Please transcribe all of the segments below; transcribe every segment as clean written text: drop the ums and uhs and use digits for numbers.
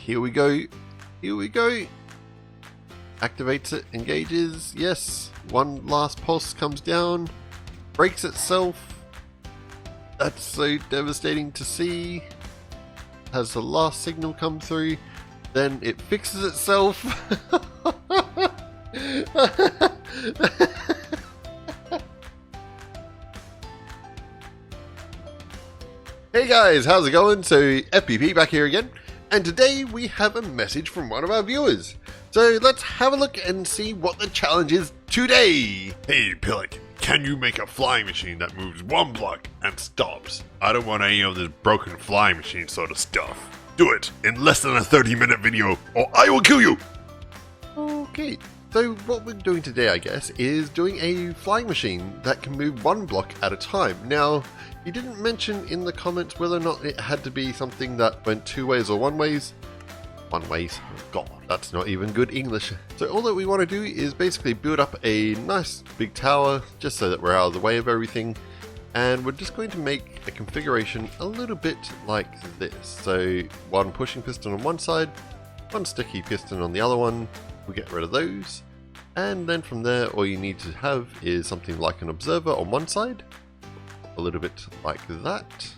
here we go. Here we go. Activates it, engages. Yes. One last pulse comes down. Breaks itself. That's so devastating to see. Has the last signal come through. Then it fixes itself. Hey guys, how's it going? So FPP back here again, and today we have a message from one of our viewers. So let's have a look and see what the challenge is today. Hey Pelican, can you make a flying machine that moves one block and stops? I don't want any of this broken flying machine sort of stuff. Do it in less than a 30-minute video or I will kill you! Okay, so what we're doing today, I guess, is doing a flying machine that can move one block at a time. Now, he didn't mention in the comments whether or not it had to be something that went two ways or one ways. One ways? God, that's not even good English. So all that we want to do is basically build up a nice big tower, just so that we're out of the way of everything. And we're just going to make a configuration a little bit like this. So one pushing piston on one side, one sticky piston on the other one. We get rid of those. And then from there, all you need to have is something like an observer on one side. A little bit like that.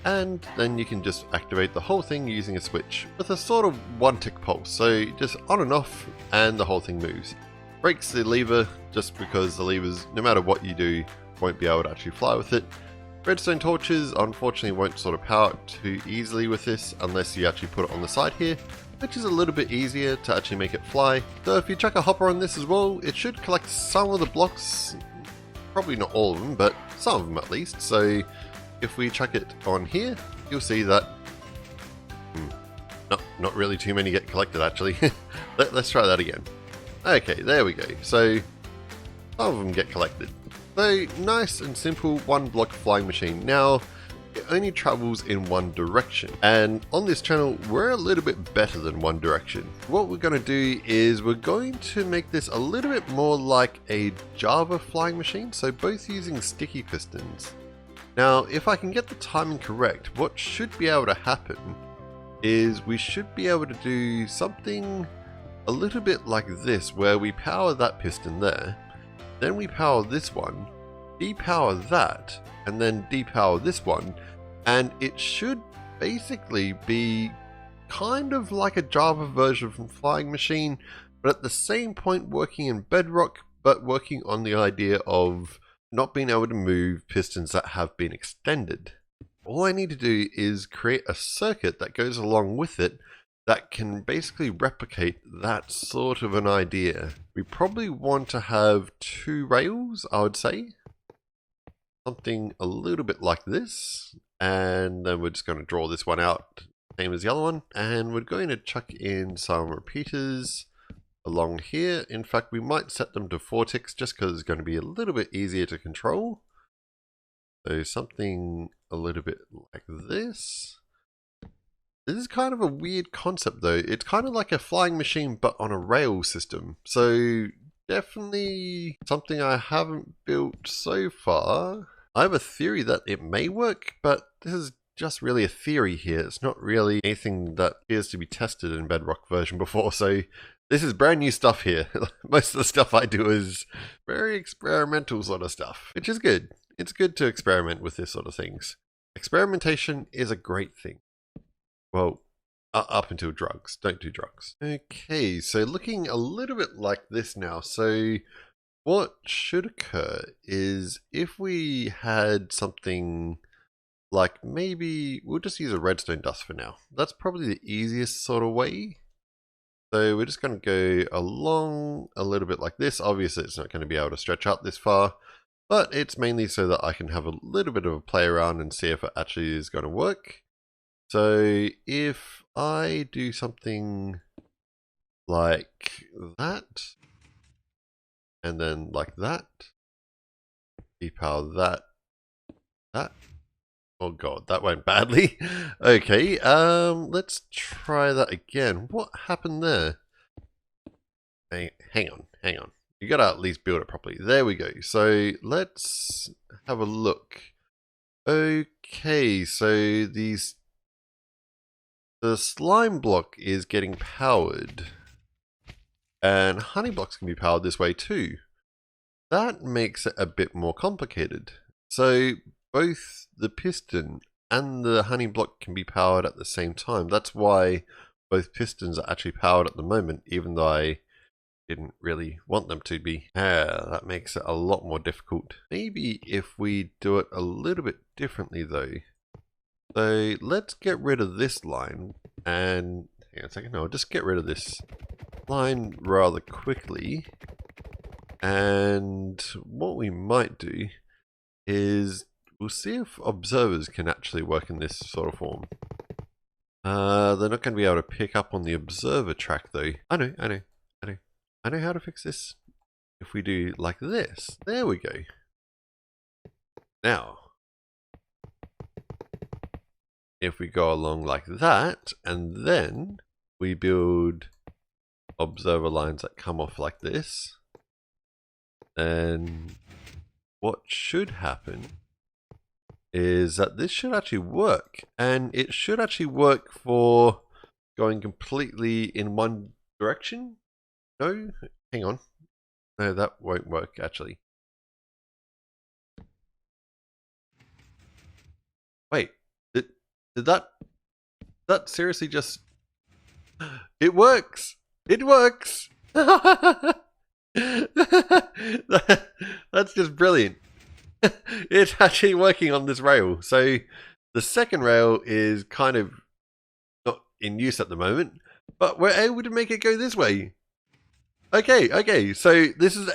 And then you can just activate the whole thing using a switch with a sort of one tick pulse. So just on and off, and the whole thing moves. Breaks the lever just because the levers, no matter what you do, won't be able to actually fly with it. Redstone torches unfortunately won't sort of power up too easily with this unless you actually put it on the side here, which is a little bit easier to actually make it fly. So if you chuck a hopper on this as well, it should collect some of the blocks, probably not all of them, but some of them at least. So if we chuck it on here, you'll see that not really too many get collected actually. Let's try that again. Okay, there we go. So some of them get collected. So nice and simple one block flying machine. Now it only travels in one direction, and on this channel we're a little bit better than one direction. What we're going to do is we're going to make this a little bit more like a Java flying machine, so both using sticky pistons. Now if I can get the timing correct, what should be able to happen is we should be able to do something a little bit like this, where we power that piston there, then we power this one, depower that, and then depower this one, and it should basically be kind of like a Java version from Flying Machine, but at the same point working in Bedrock, but working on the idea of not being able to move pistons that have been extended. All I need to do is create a circuit that goes along with it that can basically replicate that sort of an idea. We probably want to have two rails, I would say. Something a little bit like this. And then we're just going to draw this one out, same as the other one. And we're going to chuck in some repeaters along here. In fact, we might set them to 4 ticks just because it's going to be a little bit easier to control. So something a little bit like this. This is kind of a weird concept though. It's kind of like a flying machine but on a rail system. So definitely something I haven't built so far. I have a theory that it may work, but this is just really a theory here. It's not really anything that appears to be tested in Bedrock version before. So this is brand new stuff here. Most of the stuff I do is very experimental sort of stuff, which is good. It's good to experiment with this sort of things. Experimentation is a great thing. Well, up until drugs. Don't do drugs. Okay, so looking a little bit like this now. So what should occur is if we had something like, maybe we'll just use a redstone dust for now. That's probably the easiest sort of way. So we're just going to go along a little bit like this. Obviously it's not going to be able to stretch out this far, but it's mainly so that I can have a little bit of a play around and see if it actually is going to work. So if I do something like that, and then like that, depower that. Oh god, that went badly. Okay, let's try that again. What happened there? Hang on. You gotta at least build it properly. There we go. So let's have a look. Okay, so these the slime block is getting powered. And honey blocks can be powered this way too. That makes it a bit more complicated. So both the piston and the honey block can be powered at the same time. That's why both pistons are actually powered at the moment, even though I didn't really want them to be. That makes it a lot more difficult. Maybe if we do it a little bit differently though. So let's get rid of this line and hang on a second, no, I'll just get rid of this line rather quickly. And what we might do is we'll see if observers can actually work in this sort of form. They're not going to be able to pick up on the observer track though. I know how to fix this. If we do like this, there we go. Now, if we go along like that, and then we build observer lines that come off like this, then what should happen is that this should actually work, and it should actually work for going completely in one direction. No, hang on. No, that won't work actually. Wait, did that seriously just... It works! It works! That's just brilliant. It's actually working on this rail. So the second rail is kind of not in use at the moment, but we're able to make it go this way. Okay, so this is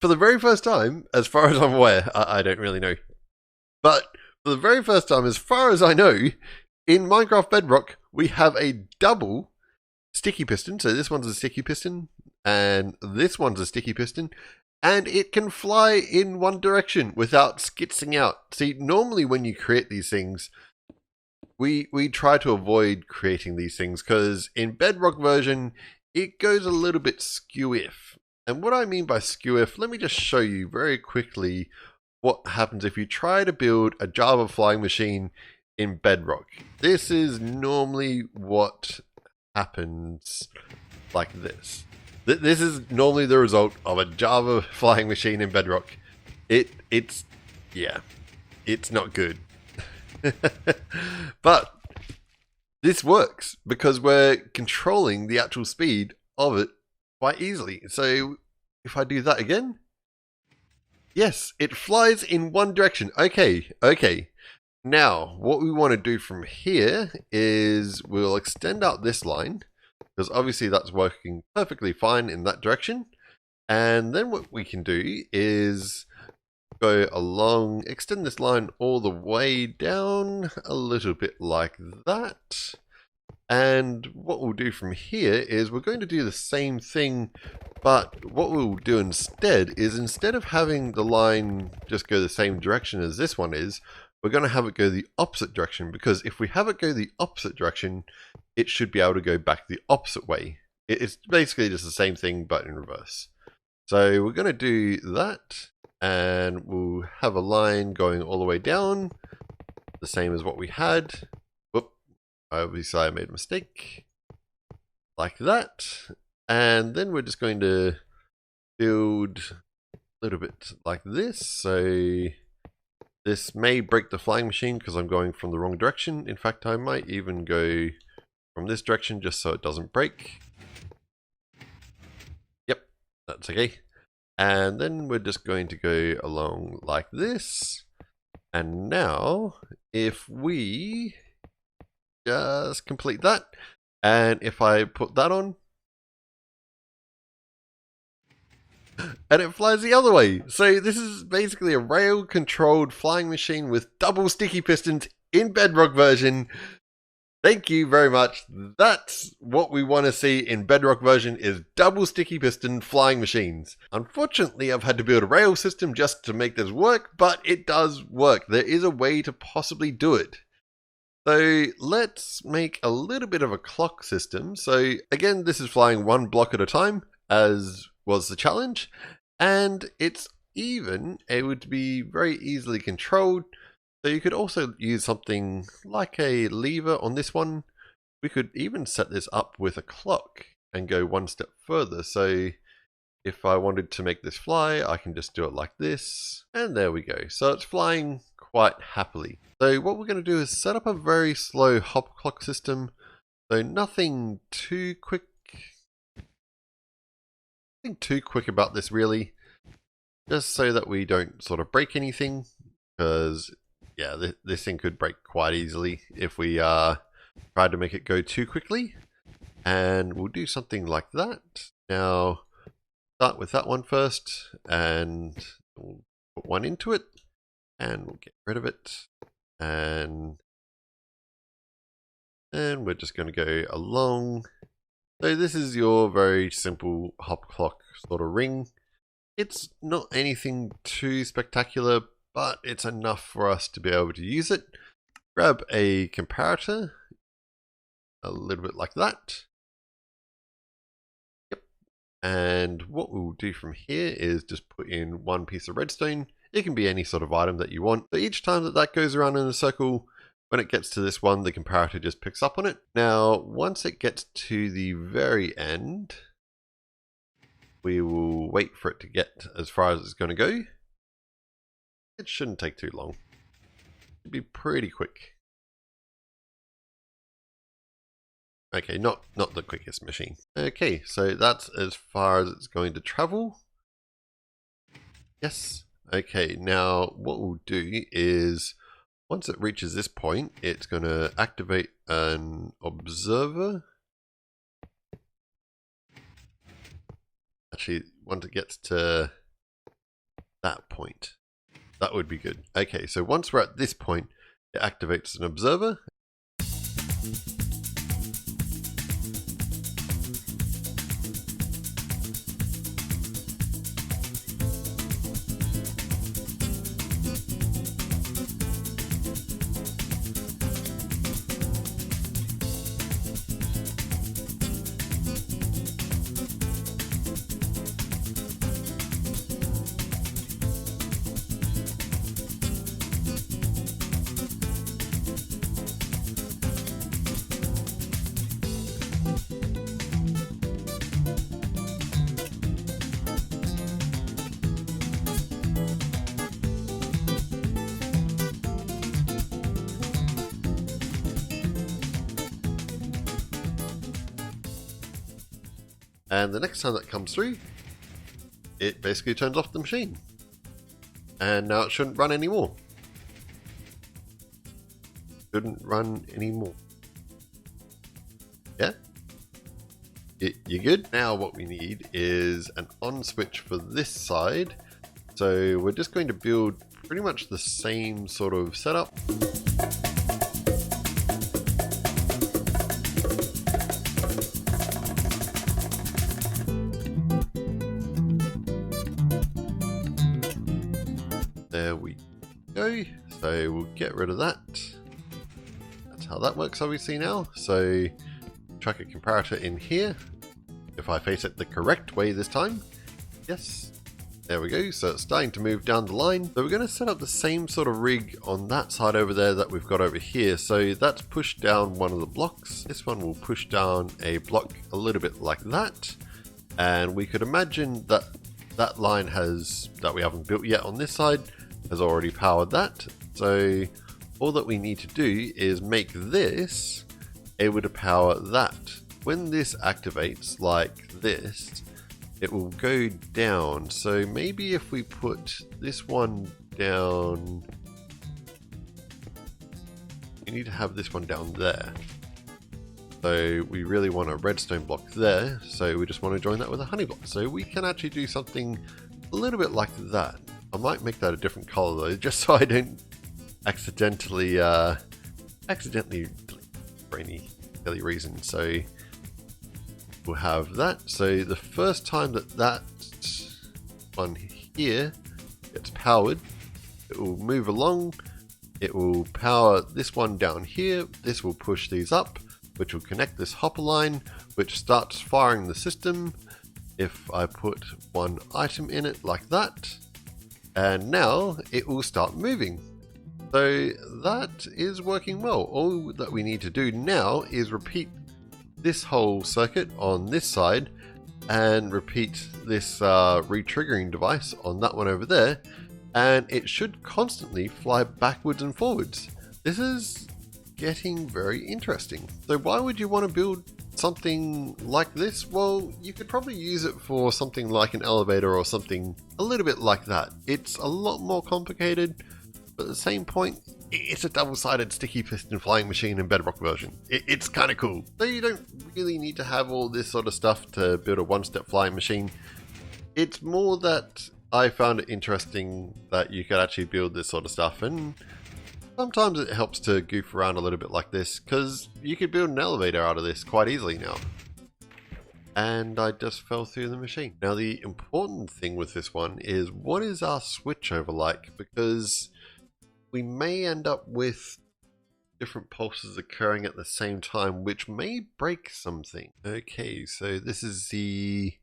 for the very first time, as far as I'm aware, I don't really know, but for the very first time, as far as I know, in Minecraft Bedrock, we have a double sticky piston. So this one's a sticky piston, and this one's a sticky piston, and it can fly in one direction without skitzing out. See, normally when you create these things, we try to avoid creating these things, because in Bedrock version, it goes a little bit skew-if. And what I mean by skew-if, let me just show you very quickly what happens if you try to build a Java flying machine in Bedrock. This is normally what happens like this. This is normally the result of a Java flying machine in Bedrock. It's not good. But this works because we're controlling the actual speed of it quite easily. So if I do that again, yes, it flies in one direction. Okay. Now, what we want to do from here is we'll extend out this line, because obviously that's working perfectly fine in that direction. And then what we can do is go along, extend this line all the way down a little bit like that. And what we'll do from here is we're going to do the same thing, but what we'll do instead is, instead of having the line just go the same direction as this one is, we're going to have it go the opposite direction, because if we have it go the opposite direction, it should be able to go back the opposite way. It's basically just the same thing, but in reverse. So we're going to do that, and we'll have a line going all the way down, the same as what we had. Whoop, obviously I made a mistake. Like that. And then we're just going to build a little bit like this. So this may break the flying machine because I'm going from the wrong direction. In fact, I might even go from this direction just so it doesn't break. Yep, that's okay. And then we're just going to go along like this. And now, if we just complete that, and if I put that on, and it flies the other way. So this is basically a rail-controlled flying machine with double sticky pistons in Bedrock version. Thank you very much. That's what we want to see in Bedrock version, is double sticky piston flying machines. Unfortunately, I've had to build a rail system just to make this work, but it does work. There is a way to possibly do it. So let's make a little bit of a clock system. So again, this is flying one block at a time, as was the challenge, and it's even able to be very easily controlled. So you could also use something like a lever on this one, We could even set this up with a clock and go one step further. So if I wanted to make this fly, I can just do it like this. And there we go. So it's flying quite happily. So what we're going to do is set up a very slow hop clock system. So nothing too quick. Nothing too quick about this really. Just so that we don't sort of break anything. Because yeah, this thing could break quite easily if we tried to make it go too quickly. And we'll do something like that. Now, start with that one first, and we'll put one into it, and we'll get rid of it. And we're just going to go along. So this is your very simple hop clock sort of ring. It's not anything too spectacular, but it's enough for us to be able to use it. Grab a comparator, a little bit like that. Yep. And what we'll do from here is just put in one piece of redstone. It can be any sort of item that you want. So each time that goes around in a circle, when it gets to this one, the comparator just picks up on it. Now, once it gets to the very end, we will wait for it to get as far as it's going to go. It shouldn't take too long. It'll be pretty quick. Okay, not the quickest machine. Okay, so that's as far as it's going to travel. Yes. Okay, now what we'll do is, once it reaches this point, it's going to activate an observer. Actually, once it gets to that point, that would be good. Okay, so once we're at this point, it activates an observer. And the next time that comes through, it basically turns off the machine. And now it shouldn't run anymore. Shouldn't run anymore. Yeah? You good? Now what we need is an on switch for this side. So we're just going to build pretty much the same sort of setup. There we go. So we'll get rid of that. That's how that works obviously now. So chuck a comparator in here. If I face it the correct way this time. Yes. There we go. So it's starting to move down the line. So we're going to set up the same sort of rig on that side over there that we've got over here. So that's pushed down one of the blocks. This one will push down a block a little bit like that. And we could imagine that that line that we haven't built yet on this side has already powered that. So all that we need to do is make this able to power that. When this activates like this, it will go down. So maybe if we put this one down, we need to have this one down there. So we really want a redstone block there. So we just want to join that with a honey block. So we can actually do something a little bit like that. I might make that a different color though, just so I don't accidentally delete for any silly reason. So we'll have that. So the first time that one here gets powered, it will move along. It will power this one down here. This will push these up, which will connect this hopper line, which starts firing the system. If I put one item in it like that, and now it will start moving. So that is working well. All that we need to do now is repeat this whole circuit on this side and repeat this re-triggering device on that one over there, and it should constantly fly backwards and forwards. This is getting very interesting. So why would you want to build something like this? Well, you could probably use it for something like an elevator or something a little bit like that. It's a lot more complicated, but at the same point, it's a double-sided sticky piston flying machine in Bedrock version. It's kind of cool. So you don't really need to have all this sort of stuff to build a one-step flying machine. It's more that I found it interesting that you could actually build this sort of stuff, and sometimes it helps to goof around a little bit like this, because you could build an elevator out of this quite easily now. And I just fell through the machine. Now the important thing with this one is, what is our switchover like? Because we may end up with different pulses occurring at the same time, which may break something. Okay, so this is the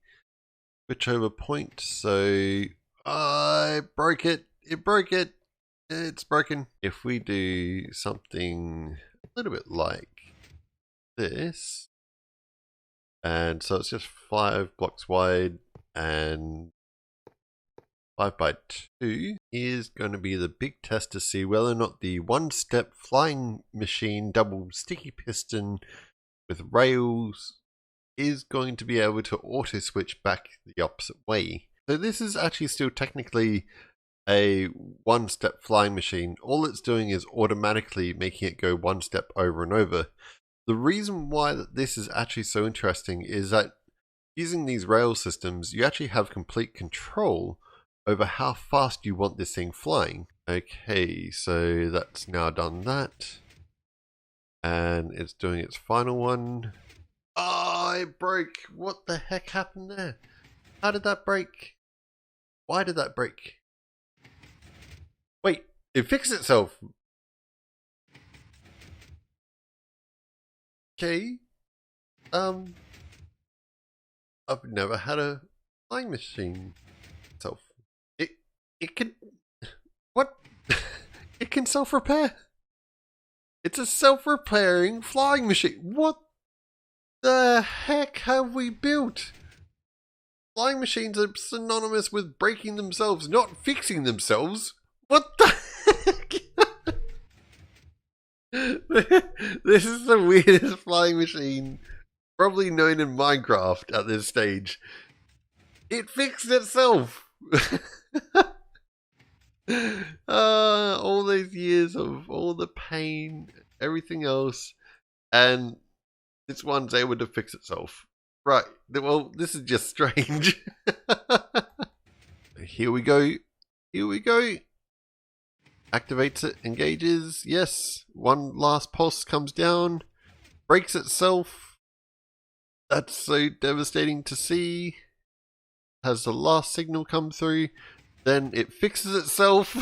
switchover point. So I broke it. It broke it. It's broken. If we do something a little bit like this, and so it's just 5 blocks wide, and 5 by 2 is going to be the big test to see whether or not the one-step flying machine double sticky piston with rails is going to be able to auto switch back the opposite way. So this is actually still technically a one-step flying machine. All it's doing is automatically making it go one step over and over. The reason why this is actually so interesting is that using these rail systems, you actually have complete control over how fast you want this thing flying. Okay, so that's now done that. And it's doing its final one. Oh, it broke. What the heck happened there? How did that break? Why did that break? Wait, it fixed itself. Okay. I've never had a flying machine itself. It can, what? It can self-repair. It's a self-repairing flying machine. What the heck have we built? Flying machines are synonymous with breaking themselves, not fixing themselves. What the heck? This is the weirdest flying machine probably known in Minecraft at this stage. It fixed itself. All those years of all the pain, everything else, and this one's able to fix itself. Right, well, this is just strange. Here we go. Here we go. Activates it, engages, yes. One last pulse comes down, breaks itself. That's so devastating to see. Has the last signal come through, then it fixes itself.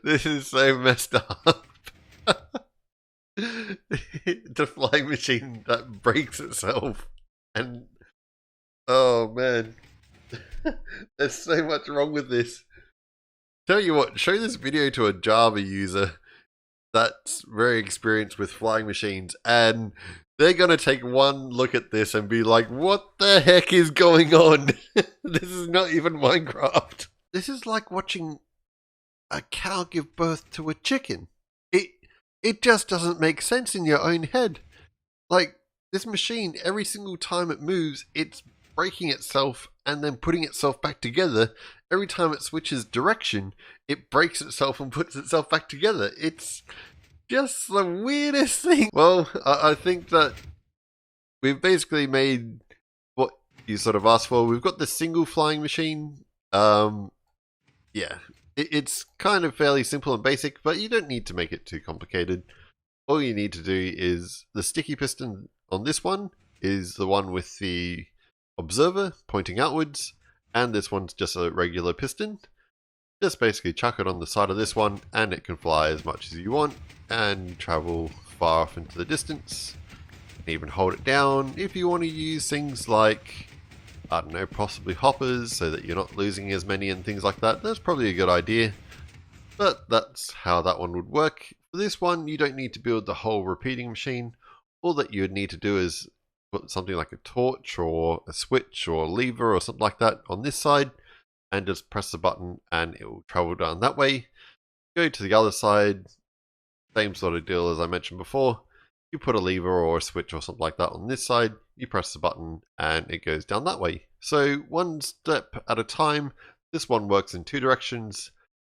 This is so messed up. The flying machine that breaks itself. And oh man, there's so much wrong with this. Tell you what, show this video to a Java user that's very experienced with flying machines, and they're gonna take one look at this and be like, what the heck is going on? This is not even Minecraft. This is like watching a cow give birth to a chicken. It just doesn't make sense in your own head. Like, this machine, every single time it moves, it's breaking itself and then putting itself back together. Every time it switches direction, it breaks itself and puts itself back together. It's just the weirdest thing. Well, I think that we've basically made what you sort of asked for. We've got the single flying machine. Yeah, it's kind of fairly simple and basic, but you don't need to make it too complicated. All you need to do is the sticky piston on this one is the one with the observer pointing outwards, and this one's just a regular piston. Just basically chuck it on the side of this one and it can fly as much as you want and travel far off into the distance. Even hold it down if you want to use things like, I don't know, possibly hoppers so that you're not losing as many and things like that. That's probably a good idea, but that's how that one would work. For this one, you don't need to build the whole repeating machine. All that you would need to do is put something like a torch or a switch or a lever or something like that on this side and just press the button and it will travel down that way. Go to the other side, same sort of deal as I mentioned before. You put a lever or a switch or something like that on this side, you press the button and it goes down that way. So one step at a time. This one works in two directions.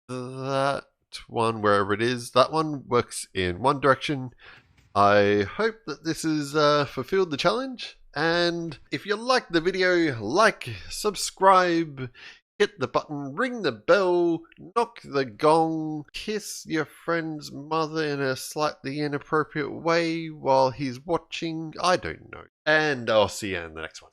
That one, wherever it is, that one works in one direction. I hope that this has fulfilled the challenge. And if you liked the video, like, subscribe, hit the button, ring the bell, knock the gong, kiss your friend's mother in a slightly inappropriate way while he's watching. I don't know. And I'll see you in the next one.